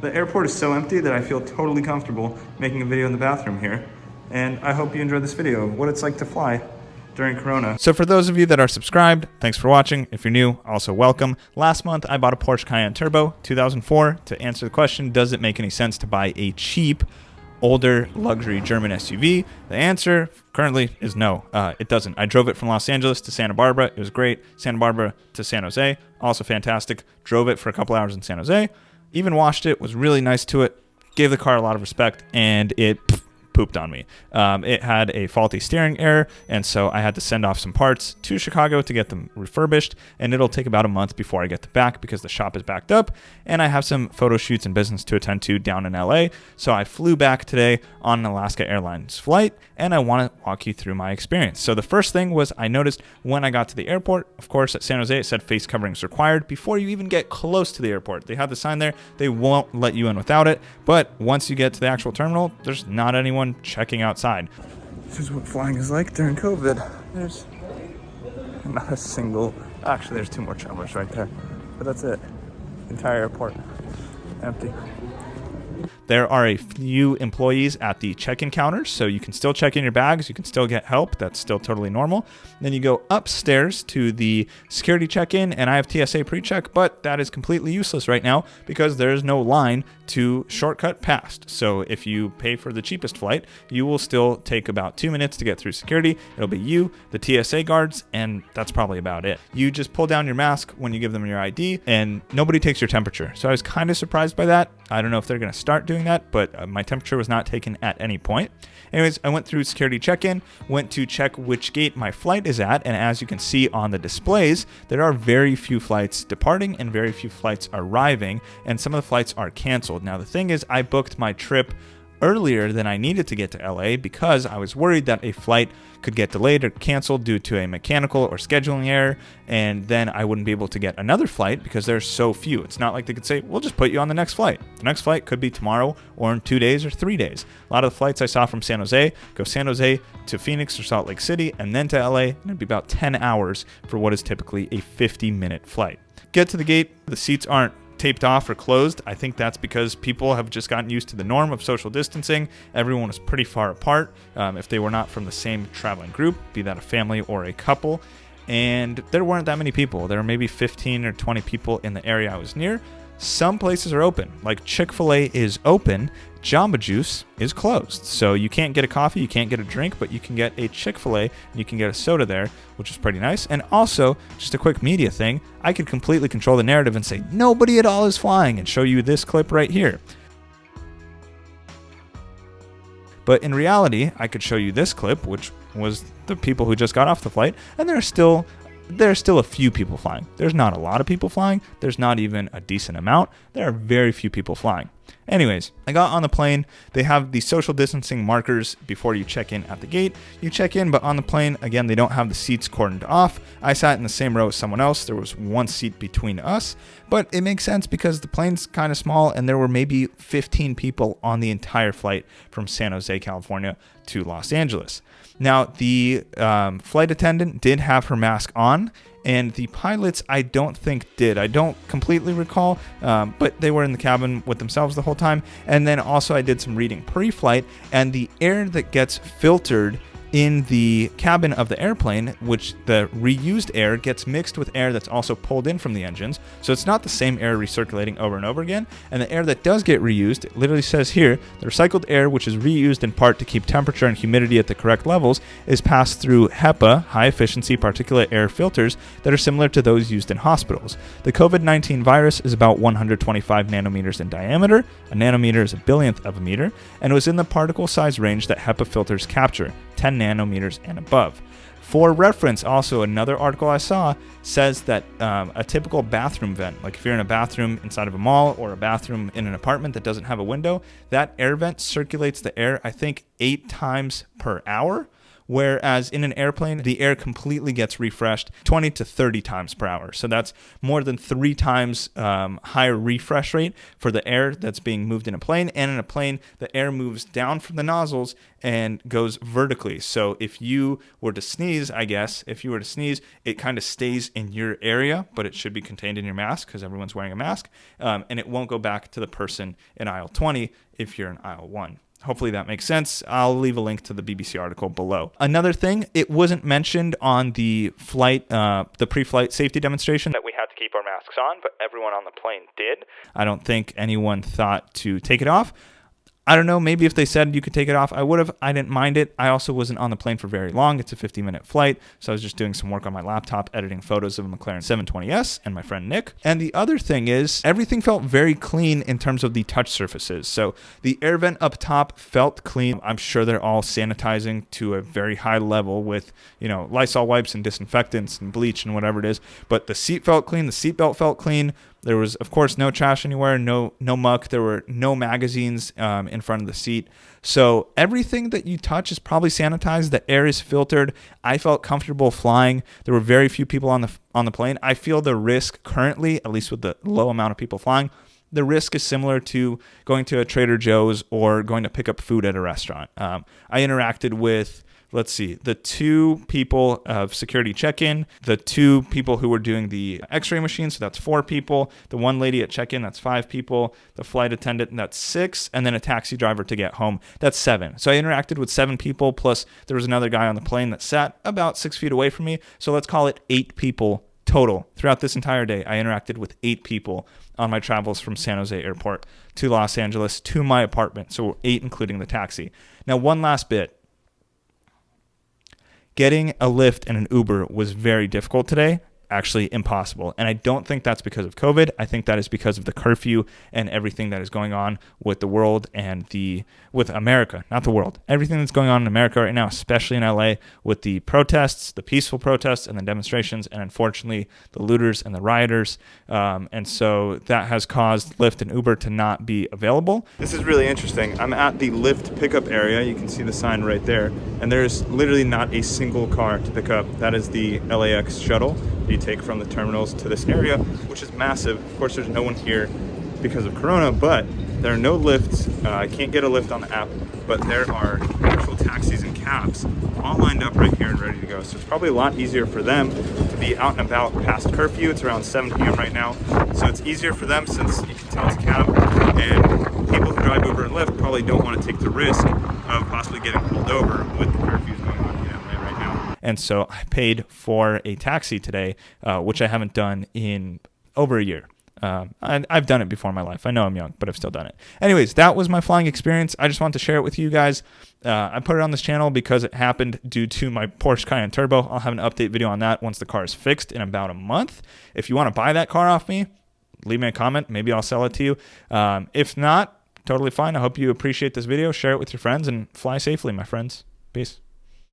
The airport is so empty that I feel totally comfortable making a video in the bathroom here. And I hope you enjoyed this video of what it's like to fly during Corona. So for those of you that are subscribed, thanks for watching. If you're new, also welcome. Last month, I bought a Porsche Cayenne Turbo 2004. To answer the question, does it make any sense to buy a cheap, older, luxury German SUV? The answer currently is no, it doesn't. I drove it from Los Angeles to Santa Barbara. It was great. Santa Barbara to San Jose, also fantastic. Drove it for a couple hours in San Jose. Even washed it, was really nice to it. Gave the car a lot of respect, and it pooped on me. It had a faulty steering error, and so I had to send off some parts to Chicago to get them refurbished, and it'll take about a month before I get them back because the shop is backed up, and I have some photo shoots and business to attend to down in LA. So I flew back today on an Alaska Airlines flight, and I want to walk you through my experience. So the first thing was I noticed when I got to the airport, of course, at San Jose, it said face coverings required before you even get close to the airport. They have the sign there. They won't let you in without it, but once you get to the actual terminal, there's not anyone checking outside. This is what flying is like during COVID. There's not a single, actually there's two more travelers right there, but that's it. Entire airport empty. There are a few employees at the check-in counters, so you can still check in your bags. You can still get help. That's still totally normal. Then you go upstairs to the security check-in, and I have TSA pre-check, but that is completely useless right now because there is no line to shortcut past. So if you pay for the cheapest flight, you will still take about 2 minutes to get through security. It'll be you, the TSA guards, and that's probably about it. You just pull down your mask when you give them your ID, and nobody takes your temperature. So I was kind of surprised by that. I don't know if they're going to start doing that, but my temperature was not taken at any point. Anyways, I went through security check-in, went to check which gate my flight is at, and as you can see on the displays, there are very few flights departing and very few flights arriving, and some of the flights are canceled. Now, the thing is, I booked my trip earlier than I needed to get to LA because I was worried that a flight could get delayed or canceled due to a mechanical or scheduling error, and then I wouldn't be able to get another flight because there's so few. It's not like they could say, we'll just put you on the next flight. The next flight could be tomorrow or in 2 days or 3 days. A lot of the flights I saw from San Jose go San Jose to Phoenix or Salt Lake City and then to LA, and it'd be about 10 hours for what is typically a 50-minute flight. Get to the gate, the seats aren't taped off or closed. I think that's because people have just gotten used to the norm of social distancing. Everyone was pretty far apart if they were not from the same traveling group, be that a family or a couple. And there weren't that many people. There were maybe 15 or 20 people in the area I was near. Some places are open, like Chick-fil-A is open. Jamba Juice is closed. So you can't get a coffee, you can't get a drink, but you can get a Chick-fil-A and you can get a soda there, which is pretty nice. And also, just a quick media thing, I could completely control the narrative and say nobody at all is flying and show you this clip right here. But in reality, I could show you this clip, which was the people who just got off the flight, and there's still a few people flying. There's not a lot of people flying. There's not even a decent amount. There are very few people flying. Anyways, I got on the plane. They have the social distancing markers before you check in at the gate. You check in, but on the plane, again, they don't have the seats cordoned off. I sat in the same row as someone else. There was one seat between us, but it makes sense because the plane's kind of small and there were maybe 15 people on the entire flight from San Jose, California to Los Angeles. Now, the flight attendant did have her mask on, and the pilots I don't think did. I don't completely recall, but they were in the cabin with themselves the whole time. And then also I did some reading pre-flight, and the air that gets filtered in the cabin of the airplane, which the reused air gets mixed with air that's also pulled in from the engines. So it's not the same air recirculating over and over again. And the air that does get reused, it literally says here, the recycled air, which is reused in part to keep temperature and humidity at the correct levels, is passed through HEPA, high efficiency particulate air filters that are similar to those used in hospitals. The COVID-19 virus is about 125 nanometers in diameter. A nanometer is a billionth of a meter, and was in the particle size range that HEPA filters capture, 10 nanometers and above. For reference, also another article I saw says that a typical bathroom vent, like if you're in a bathroom inside of a mall or a bathroom in an apartment that doesn't have a window, that air vent circulates the air, I think, 8 times per hour, whereas in an airplane, the air completely gets refreshed 20 to 30 times per hour. So that's more than 3 times higher refresh rate for the air that's being moved in a plane. And in a plane, the air moves down from the nozzles and goes vertically. So if you were to sneeze, it kind of stays in your area, but it should be contained in your mask because everyone's wearing a mask. And it won't go back to the person in aisle 20 if you're in aisle 1. Hopefully that makes sense. I'll leave a link to the BBC article below. Another thing, it wasn't mentioned on the flight, the pre-flight safety demonstration that we had to keep our masks on, but everyone on the plane did. I don't think anyone thought to take it off. I don't know, maybe if they said you could take it off, I would have. I didn't mind it. I also wasn't on the plane for very long. It's a 50-minute flight, so I was just doing some work on my laptop, editing photos of a McLaren 720S and my friend Nick. And the other thing is, everything felt very clean in terms of the touch surfaces. So the air vent up top felt clean. I'm sure they're all sanitizing to a very high level with, Lysol wipes and disinfectants and bleach and whatever it is. But the seat felt clean. The seatbelt felt clean. There was, of course, no trash anywhere, no muck. There were no magazines in front of the seat. So everything that you touch is probably sanitized. The air is filtered. I felt comfortable flying. There were very few people on the plane. I feel the risk currently, at least with the low amount of people flying, the risk is similar to going to a Trader Joe's or going to pick up food at a restaurant. I interacted with, the 2 people of security check-in, the 2 people who were doing the x-ray machine, so that's 4 people, the 1 lady at check-in, that's 5 people, the flight attendant, that's 6, and then a taxi driver to get home, that's 7. So I interacted with 7 people, plus there was another guy on the plane that sat about 6 feet away from me, so let's call it 8 people total. Throughout this entire day, I interacted with 8 people on my travels from San Jose Airport to Los Angeles to my apartment, so 8 including the taxi. Now, one last bit. Getting a Lyft and an Uber was very difficult today, actually impossible. And I don't think that's because of COVID. I think that is because of the curfew and everything that is going on with the world and with America, not the world. Everything that's going on in America right now, especially in LA, with the protests, the peaceful protests and the demonstrations, and unfortunately the looters and the rioters. And so that has caused Lyft and Uber to not be available. This is really interesting. I'm at the Lyft pickup area. You can see the sign right there. And there's literally not a single car to pick up. That is the LAX shuttle you take from the terminals to this area, which is massive. Of course, there's no one here because of Corona, but there are no lifts. I can't get a lift on the app, but there are actual taxis and cabs all lined up right here and ready to go. So it's probably a lot easier for them to be out and about past curfew. It's around 7 p.m. right now. So it's easier for them since you can tell it's a cab. And people who drive Uber and Lyft probably don't want to take the risk of possibly getting pulled over with the curfews going on in LA right now. And so I paid for a taxi today, which I haven't done in over a year. I've done it before in my life. I know I'm young, but I've still done it. Anyways, that was my flying experience. I just wanted to share it with you guys. I put it on this channel because it happened due to my Porsche Cayenne Turbo. I'll have an update video on that once the car is fixed in about a month. If you want to buy that car off me, leave me a comment. Maybe I'll sell it to you. If not, totally fine. I hope you appreciate this video. Share it with your friends and fly safely, my friends. Peace.